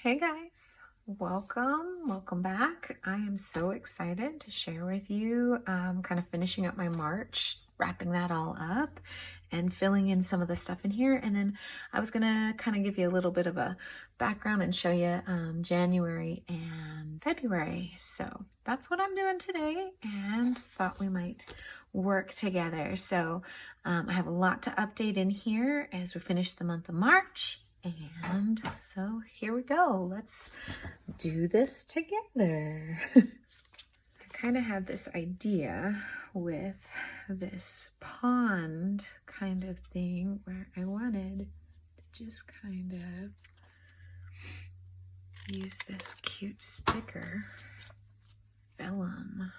Hey guys, welcome back. I am so excited to share with you kind of finishing up my March, wrapping that all up and filling in some of the stuff in here. And then I was gonna kind of give you a little bit of a background and show you January and February. So that's what I'm doing today and thought we might work together. So I have a lot to update in here as we finish the month of March. And so here we go. Let's do this together. I kind of had this idea with this pond kind of thing where I wanted to just kind of use this cute sticker vellum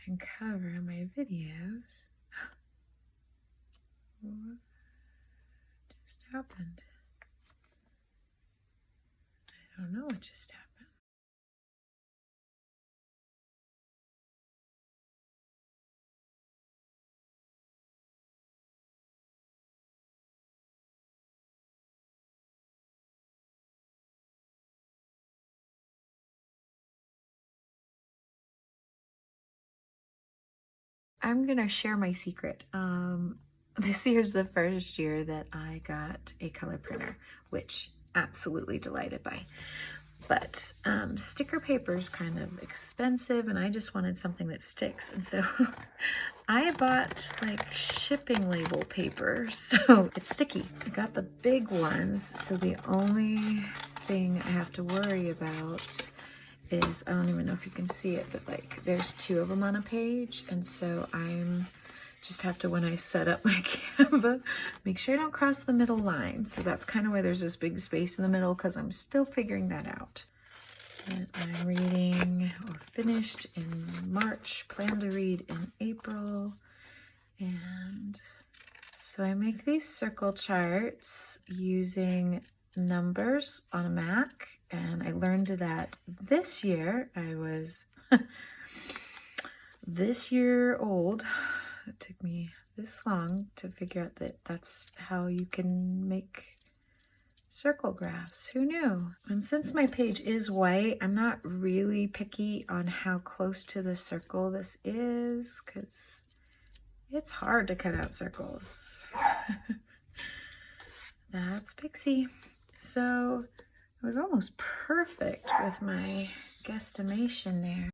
and cover my videos. What just happened? I don't know what just happened. I'm gonna share my secret. This year's the first year that I got a color printer, which absolutely delighted by. But sticker paper is kind of expensive and I just wanted something that sticks. And so I bought like shipping label paper, so it's sticky. I got the big ones, so the only thing I have to worry about is, I don't even know if you can see it, but like there's 2 of them on a page. And so I'm just have to, when I set up my Canva, make sure I don't cross the middle line. So that's kind of why there's this big space in the middle, because I'm still figuring that out. And I'm reading or finished in March, plan to read in April. And so I make these circle charts using numbers on a Mac, and I learned that this year. I was this year old. It took me this long to figure out that that's how you can make circle graphs. Who knew? And since my page is white, I'm not really picky on how close to the circle this is, because it's hard to cut out circles. That's Pixie. So it was almost perfect with my guesstimation there.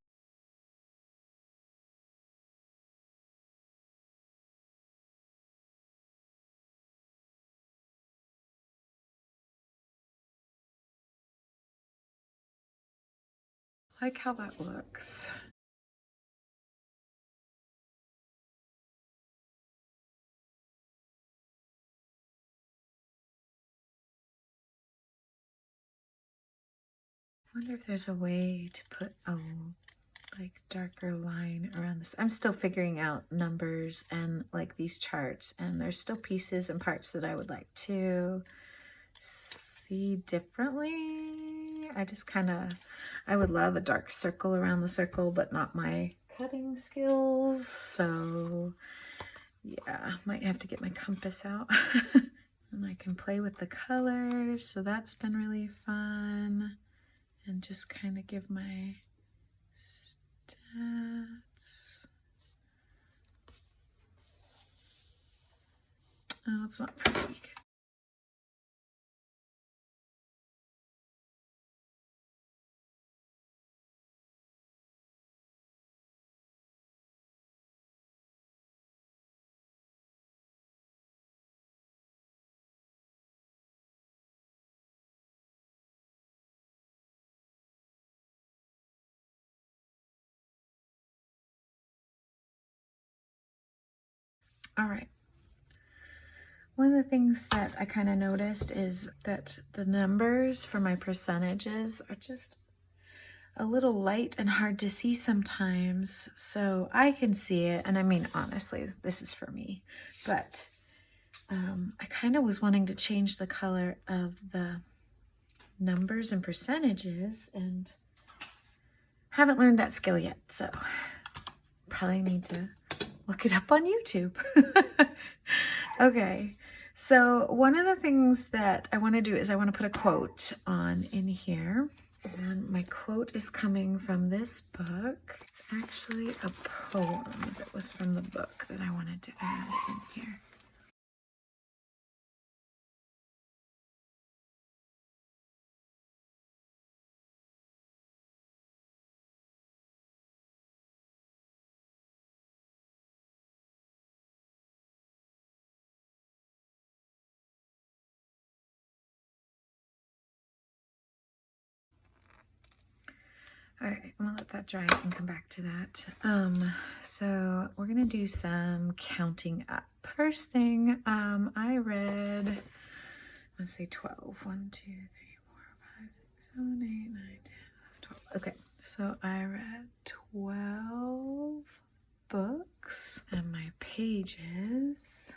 I like how that looks. I wonder if there's a way to put a like darker line around this. I'm still figuring out numbers and like these charts, and there's still pieces and parts that I would like to see differently. I just kind of, I would love a dark circle around the circle, but not my cutting skills. So yeah, might have to get my compass out. And I can play with the colors, so that's been really fun. And just kind of give my stats. Oh, it's not pretty. All right. One of the things that I kind of noticed is that the numbers for my percentages are just a little light and hard to see sometimes. So I can see it, and I mean, honestly, this is for me, but I kind of was wanting to change the color of the numbers and percentages, and haven't learned that skill yet, so probably need to look it up on YouTube. Okay, So one of the things that I want to do is I want to put a quote on in here. And my quote is coming from this book. It's actually a poem that was from the book that I wanted to add in here. All right, I'm gonna let that dry and come back to that. So we're gonna do some counting up. First thing, I read, let's say 12. 1, 2, 3, 4, 5, 6, 7, 8, 9, 10, 12. Okay, so I read 12 books, and my pages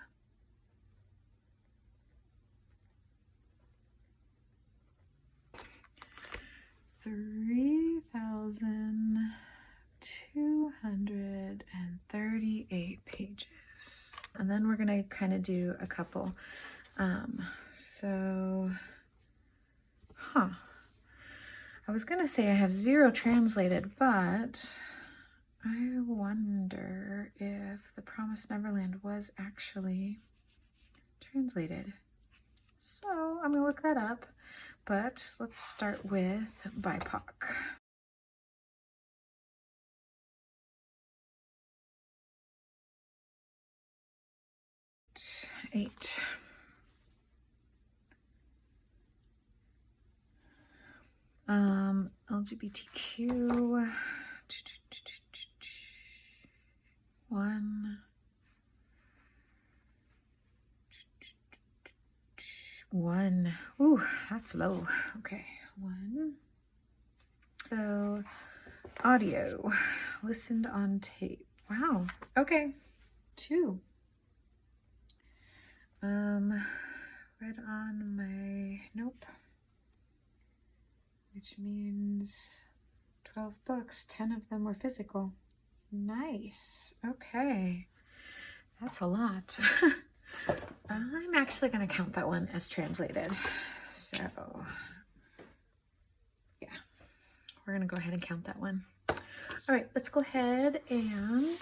3,238 pages. And then we're gonna kind of do a couple. I was gonna say I have 0 translated, but I wonder if The Promised Neverland was actually translated. So I'm gonna look that up, but let's start with BIPOC. 8. LGBTQ 1. 1. Ooh, that's low. Okay, 1. So, audio, listened on tape. Wow. Okay, 2. Read on my, nope. Which means 12 books, 10 of them were physical. Nice. Okay. That's a lot. I'm actually going to count that one as translated. So, yeah, we're going to go ahead and count that one. All right, let's go ahead and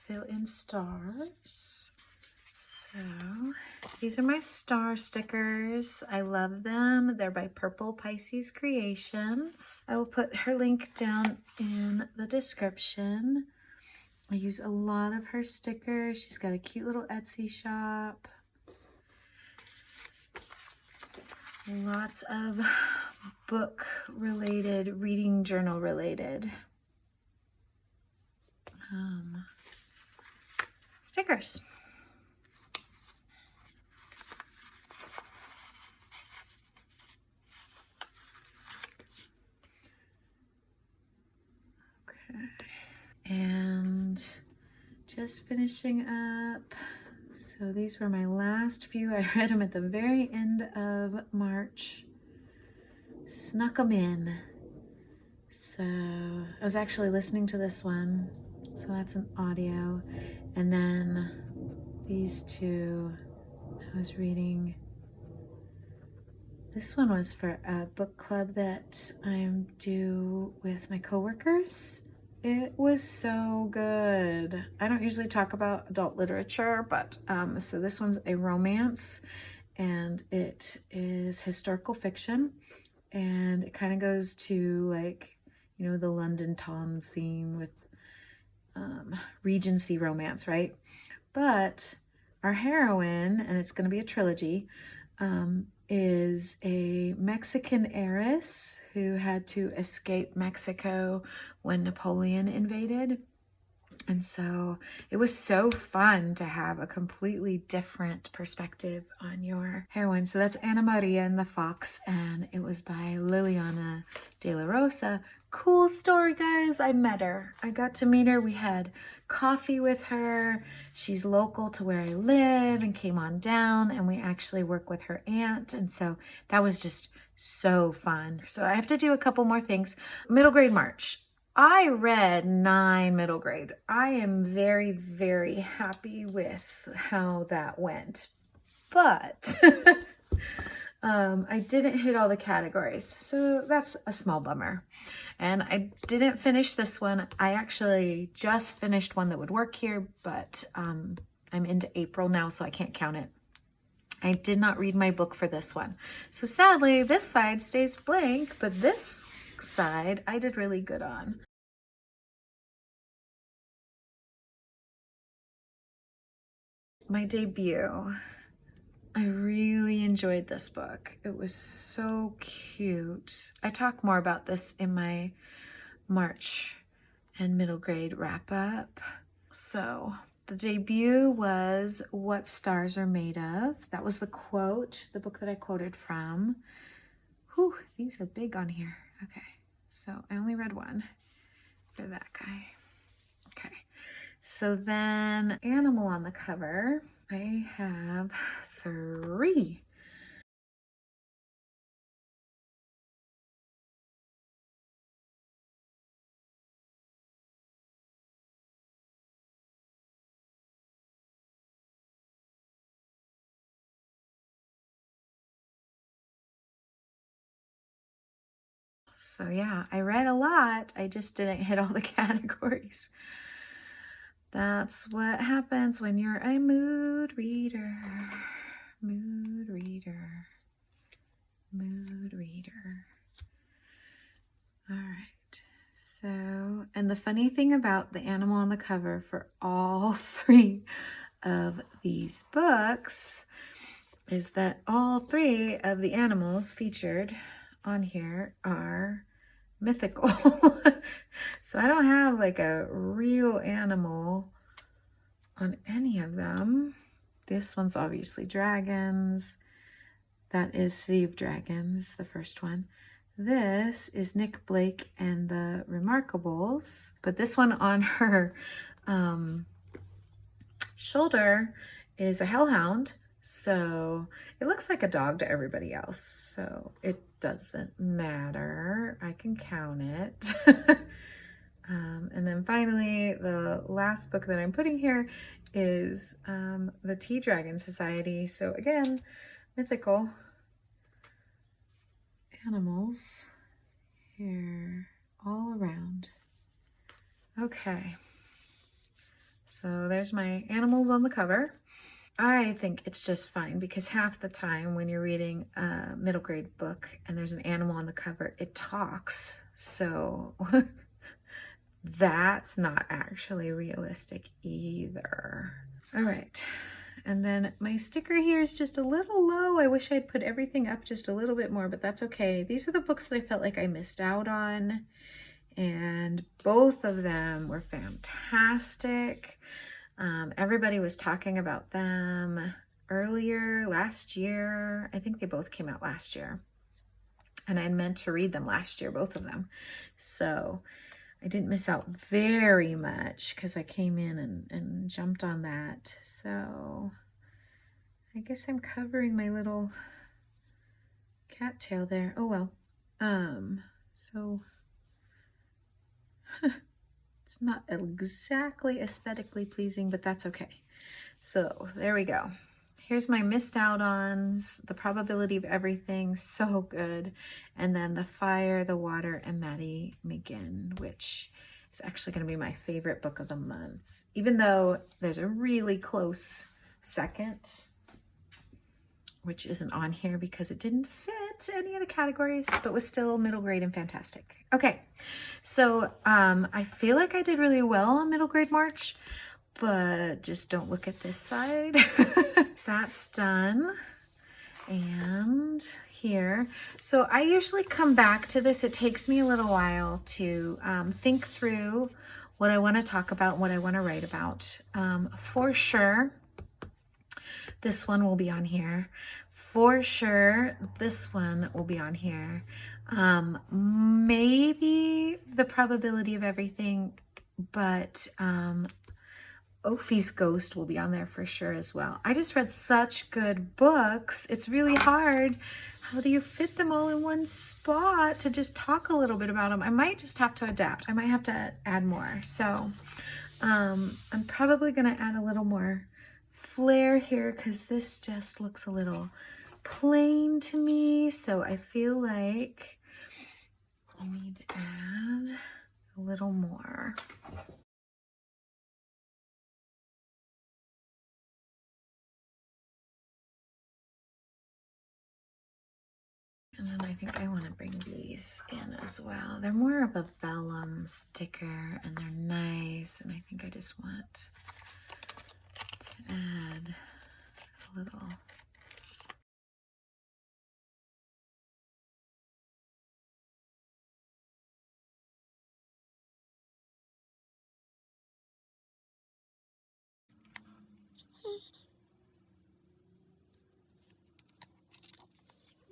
fill in stars. So, these are my star stickers. I love them. They're by Purple Pisces Creations. I will put her link down in the description. I use a lot of her stickers. She's got a cute little Etsy shop. Lots of book related, reading journal related stickers. Okay. And just finishing up. So these were my last few. I read them at the very end of March. Snuck them in. So I was actually listening to this one. So that's an audio. And then these 2, I was reading. This one was for a book club that I'm due with my coworkers. It was so good. I don't usually talk about adult literature, but so this one's a romance, and it is historical fiction, and it kind of goes to, like, you know, the London Tom theme with Regency romance, right? But our heroine, and it's going to be a trilogy, is a Mexican heiress who had to escape Mexico when Napoleon invaded. And so it was so fun to have a completely different perspective on your heroine. So that's Anna Maria and the Fox, and it was by Liliana de la Rosa. Cool story, guys. I met her. I got to meet her. We had coffee with her. She's local to where I live and came on down, and we actually work with her aunt. And so that was just so fun. So I have to do a couple more things. Middle grade March. I read 9 middle grade. I am very, very happy with how that went. but I didn't hit all the categories, so that's a small bummer. And I didn't finish this one. I actually just finished one that would work here, but I'm into April now, so I can't count it. I did not read my book for this one. So sadly, this side stays blank, but this side I did really good on. My debut. I really enjoyed this book. It was so cute. I talk more about this in my March and middle grade wrap up. So the debut was What Stars Are Made Of. That was the quote, the book that I quoted from. Whew, these are big on here. Okay, so I only read one for that guy. Okay, so then animal on the cover. I have 3. So yeah, I read a lot. I just didn't hit all the categories. That's what happens when you're a mood reader. Mood reader. Mood reader. All right. So, and the funny thing about the animal on the cover for all 3 of these books is that all 3 of the animals featured on here are mythical. So I don't have like a real animal on any of them. This one's obviously dragons. That is City of Dragons, the first one. This is Nick Blake and the Remarkables. But this one on her shoulder is a hellhound. So it looks like a dog to everybody else. So it doesn't matter. I can count it. And then finally, the last book that I'm putting here is the Tea Dragon Society. So again, mythical animals here all around. Okay, so there's my animals on the cover. I think it's just fine because half the time when you're reading a middle grade book and there's an animal on the cover, it talks. So that's not actually realistic either. All right. And then my sticker here is just a little low. I wish I'd put everything up just a little bit more, but that's okay. These are the books that I felt like I missed out on, and both of them were fantastic. Everybody was talking about them earlier last year. I think they both came out last year, and I had meant to read them last year, both of them. So I didn't miss out very much because I came in and jumped on that. So I guess I'm covering my little cattail there. Oh well. So it's not exactly aesthetically pleasing, but that's okay. So there we go. Here's my missed out ons, the probability of everything, so good. And then the fire, the water, and Maddie McGinn, which is actually going to be my favorite book of the month. Even though there's a really close second, which isn't on here because it didn't fit any of the categories, but was still middle grade and fantastic. Okay, so I feel like I did really well on middle grade March, but just don't look at this side. That's done. And here, so I usually come back to this. It takes me a little while to think through what I want to talk about, what I want to write about. For sure, this one will be on here. For sure, this one will be on here. Maybe the probability of everything, but Ophi's Ghost will be on there for sure as well. I just read such good books. It's really hard. How do you fit them all in one spot to just talk a little bit about them? I might just have to adapt. I might have to add more. So I'm probably going to add a little more flair here because this just looks a little plain to me. So I feel like I need to add a little more. And then I think I want to bring these in as well. They're more of a vellum sticker and they're nice. And I think I just want to add a little.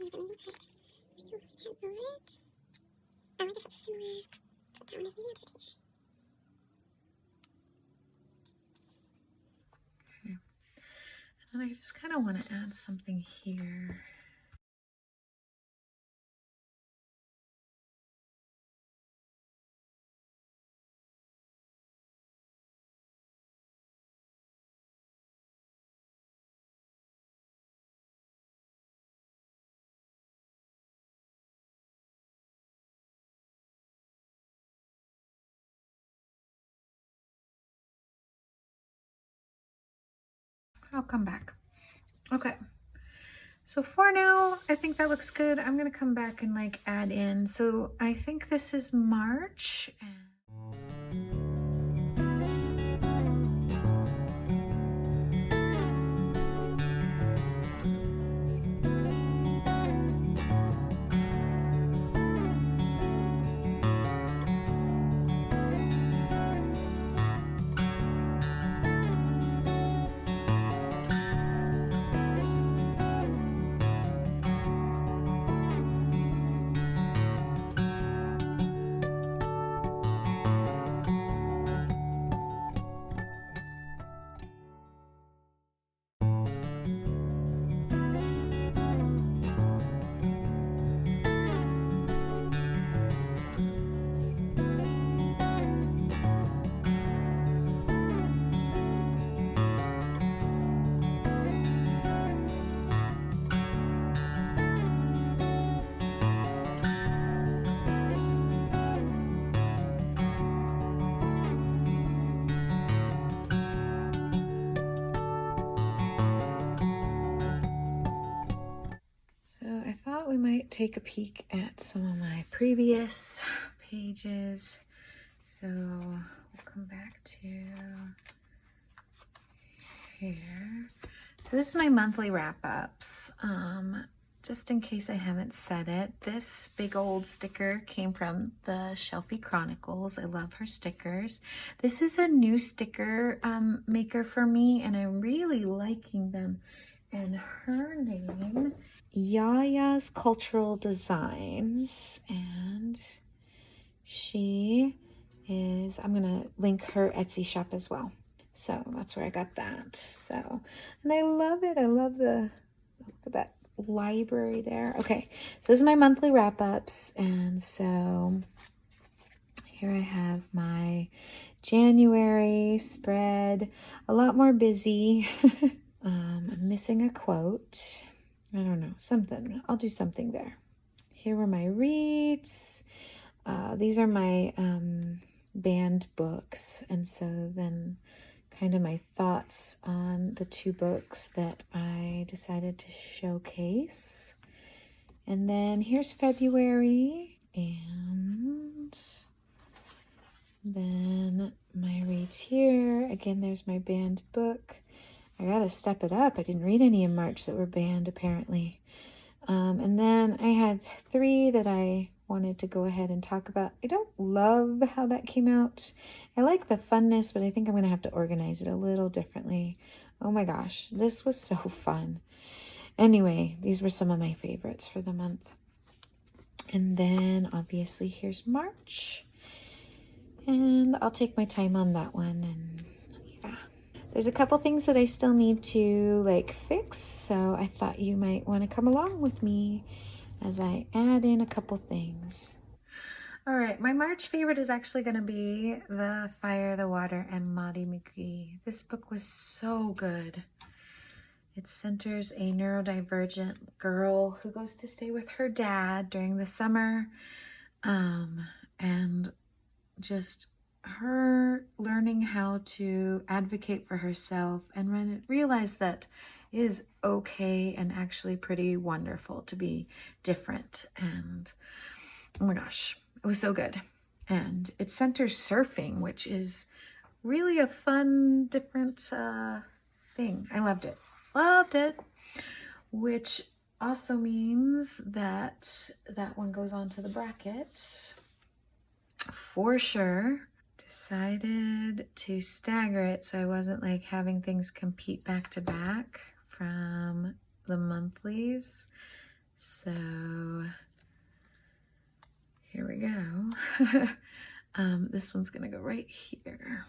Yeah, but maybe put like a little bit over it. Oh, I guess it's similar to what that one is. Maybe I'll put it here. Okay. And I just kind of want to add something here. I'll come back. Okay. So for now, I think that looks good. I'm going to come back and like add in. So I think this is March. So I thought we might take a peek at some of my previous pages. So we'll come back to here. So this is my monthly wrap-ups. Just in case I haven't said it, this big old sticker came from the Shelfie Chronicles. I love her stickers. This is a new sticker maker for me, and I'm really liking them. And her name, Yaya's Cultural Designs, and she is, I'm gonna link her Etsy shop as well. So that's where I got that. So, and I love it. I love the, look at that library there. Okay, so this is my monthly wrap-ups, and so here I have my January spread, a lot more busy. I'm missing a quote. I don't know, something. I'll do something there. Here were my reads. These are my banned books, and so then kind of my thoughts on the two books that I decided to showcase. And then here's February, and then my reads here. Again, there's my banned book. I gotta step it up. I didn't read any in March that were banned, apparently. And then I had 3 that I wanted to go ahead and talk about. I don't love how that came out. I like the funness, but I think I'm going to have to organize it a little differently. Oh my gosh, this was so fun. Anyway, these were some of my favorites for the month. And then obviously here's March. And I'll take my time on that one. And yeah, there's a couple things that I still need to like fix. So I thought you might want to come along with me as I add in a couple things. All right, my March favorite is actually going to be The Fire, the Water, and Maudie McGee. This book was so good. It centers a neurodivergent girl who goes to stay with her dad during the summer, and just her learning how to advocate for herself and realize that it is okay and actually pretty wonderful to be different. And oh my gosh, it was so good. And it centers surfing, which is really a fun, different thing. I loved it. Loved it. Which also means that that one goes on to the bracket for sure. Decided to stagger it so I wasn't like having things compete back to back from the monthlies. So here we go. This one's gonna go right here.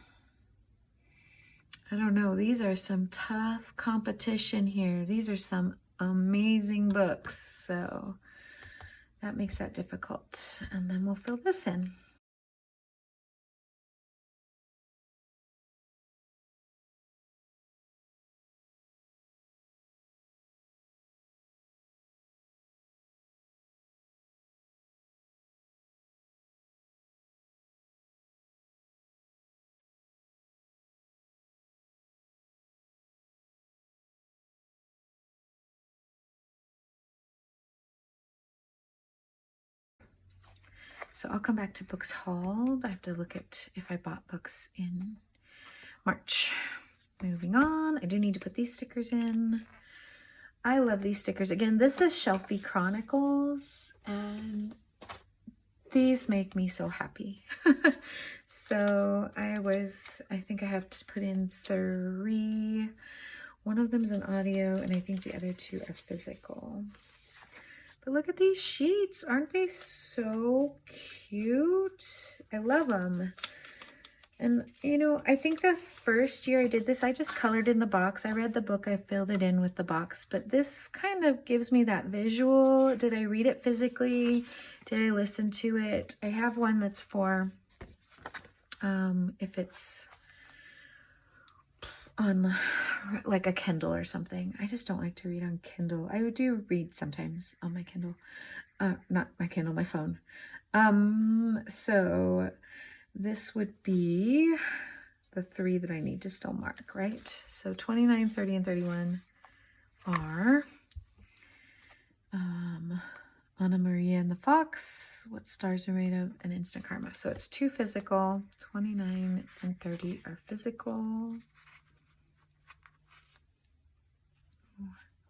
I don't know, these are some tough competition here. These are some amazing books, so that makes that difficult. And then we'll fill this in. So I'll come back to books hauled. I have to look at if I bought books in March. Moving on, I do need to put these stickers in. I love these stickers. Again, this is Shelfie Chronicles, and these make me so happy. So I think I have to put in 3. One of them is an audio, and I think the other 2 are physical. But look at these sheets. Aren't they so cute? I love them. And, you know, I think the first year I did this, I just colored in the box. I read the book, I filled it in with the box. But this kind of gives me that visual. Did I read it physically? Did I listen to it? I have one that's for if it's on like a Kindle or something. I just don't like to read on Kindle. I do read sometimes on my Kindle. Not my Kindle, my phone. So this would be the 3 that I need to still mark, right? So 29, 30, and 31 are Anna Maria and the Fox, What Stars Are Made Of, and Instant Karma. So it's 2 physical, 29 and 30 are physical.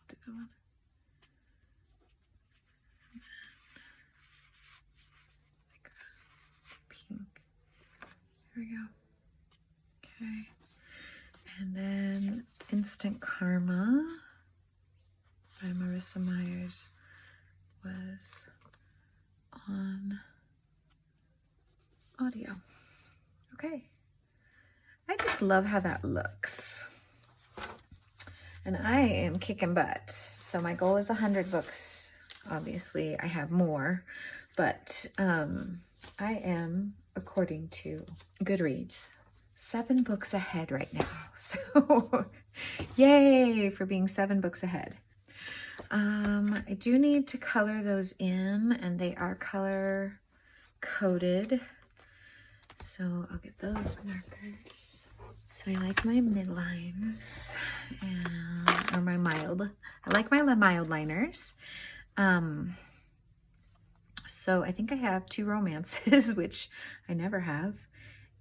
Do that one. Pink. Here we go. Okay. And then Instant Karma by Marissa Myers was on audio. Okay. I just love how that looks. And I am kicking butt. So my goal is 100 books. Obviously, I have more, but I am, according to Goodreads, 7 books ahead right now. So yay for being 7 books ahead. I do need to color those in, and they are color coded. So I'll get those markers. So I like my midlines or my mild. I like my mild liners. So I think I have 2 romances, which I never have,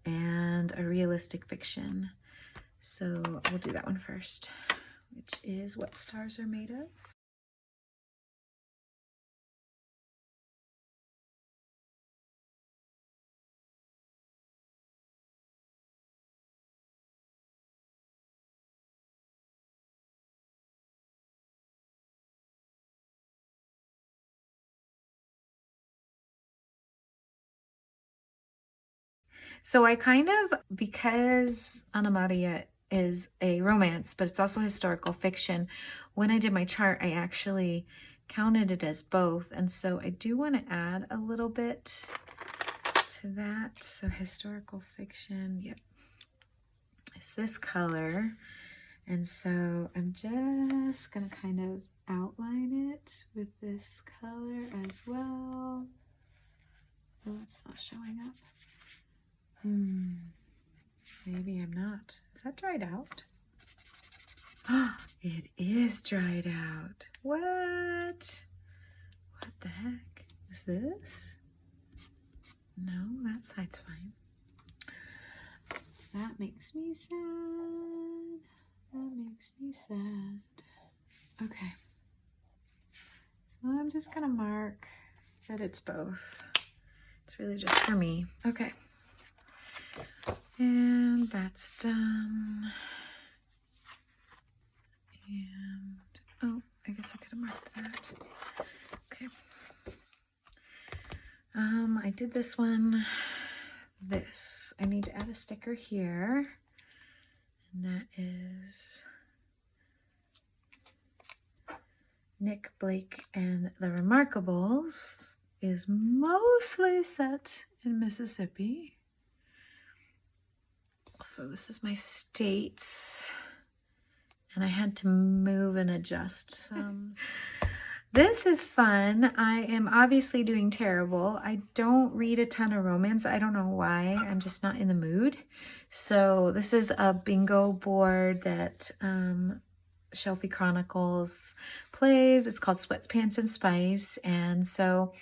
and a realistic fiction. So we'll do that one first, which is What Stars Are Made Of. So I kind of, because Anna Maria is a romance, but it's also historical fiction, when I did my chart, I actually counted it as both. And so I do want to add a little bit to that. So historical fiction, yep, it's this color. And so I'm just gonna kind of outline it with this color as well. Oh, it's not showing up. Maybe I'm not. Is that dried out? It is dried out. What? What the heck is this? No, that side's fine. That makes me sad. That makes me sad. Okay. So I'm just gonna mark that it's both. It's really just for me. Okay. And that's done. And, oh, I guess I could have marked that. Okay. I did this one, this. I need to add a sticker here. And that is Nick, Blake, and the Remarkables is mostly set in Mississippi. So this is my states. And I had to move and adjust some. This is fun. I am obviously doing terrible. I don't read a ton of romance. I don't know why. I'm just not in the mood. So this is a bingo board that Shelfie Chronicles plays. It's called Sweatpants and Spice. And so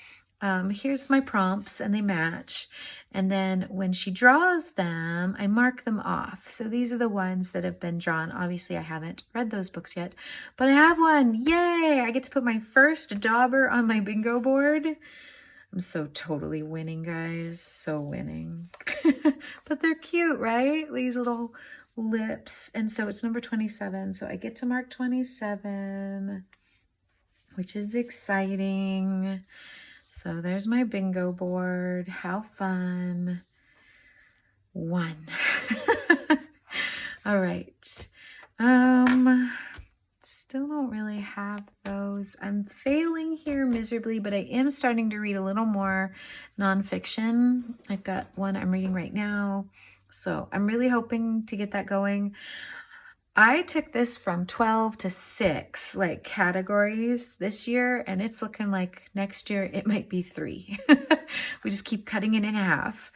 here's my prompts and they match. And then when she draws them, I mark them off. So these are the ones that have been drawn. Obviously, I haven't read those books yet, but I have one. Yay! I get to put my first dauber on my bingo board. I'm so totally winning, guys. So winning. But they're cute, right? These little lips. And so it's number 27. So I get to mark 27, which is exciting. So there's my bingo board. How fun. 1. All right. Still don't really have those. I'm failing here miserably, but I am starting to read a little more nonfiction. I've got one I'm reading right now. So I'm really hoping to get that going. I took this from 12 to 6 like categories this year, and it's looking like next year it might be 3. We just keep cutting it in half.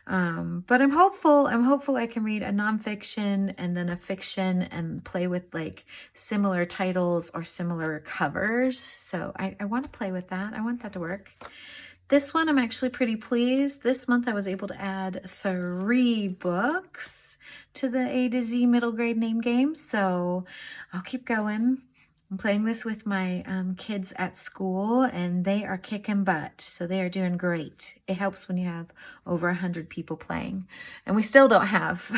But I'm hopeful I can read a nonfiction and then a fiction and play with like similar titles or similar covers. So I want to play with that. I want that to work. This one, I'm actually pretty pleased. This month I was able to add 3 books to the A to Z middle grade name game. So I'll keep going. I'm playing this with my kids at school and they are kicking butt. So they are doing great. It helps when you have over 100 people playing. And we still don't have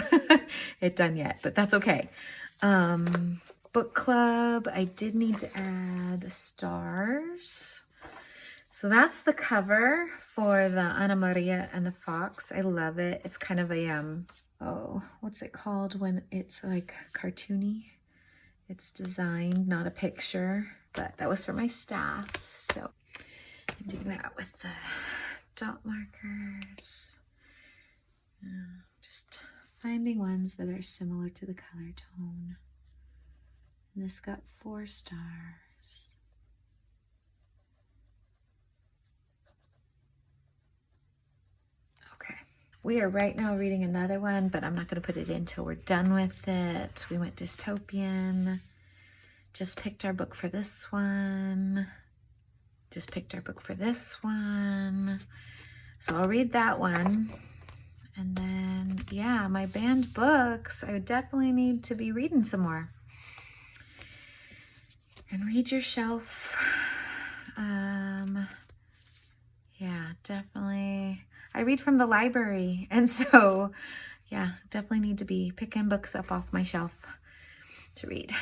it done yet, but that's okay. Book club, I did need to add stars. So that's the cover for the Anna Maria and the Fox. I love it. It's kind of a, oh, what's it called when it's like cartoony? It's designed, not a picture, but that was for my staff. So I'm doing that with the dot markers. Just finding ones that are similar to the color tone. And this got 4 stars. We are right now reading another one, but I'm not going to put it in till we're done with it. We went dystopian. Just picked our book for this one. Just picked our book for this one. So I'll read that one. And then, yeah, my banned books, I would definitely need to be reading some more. And read your shelf. Yeah, definitely. I read from the library, and so yeah, definitely need to be picking books up off my shelf to read.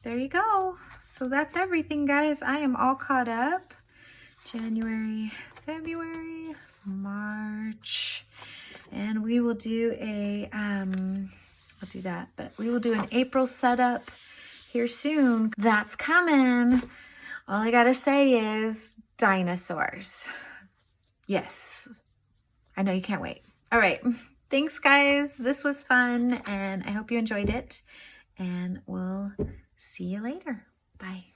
There you go. So that's everything, guys. I am all caught up. January, February, March, and we will do a I'll do that, but we will do an April setup here soon. That's coming. All I gotta say is dinosaurs. Yes. I know you can't wait. All right. Thanks, guys. This was fun, and I hope you enjoyed it. And we'll see you later. Bye.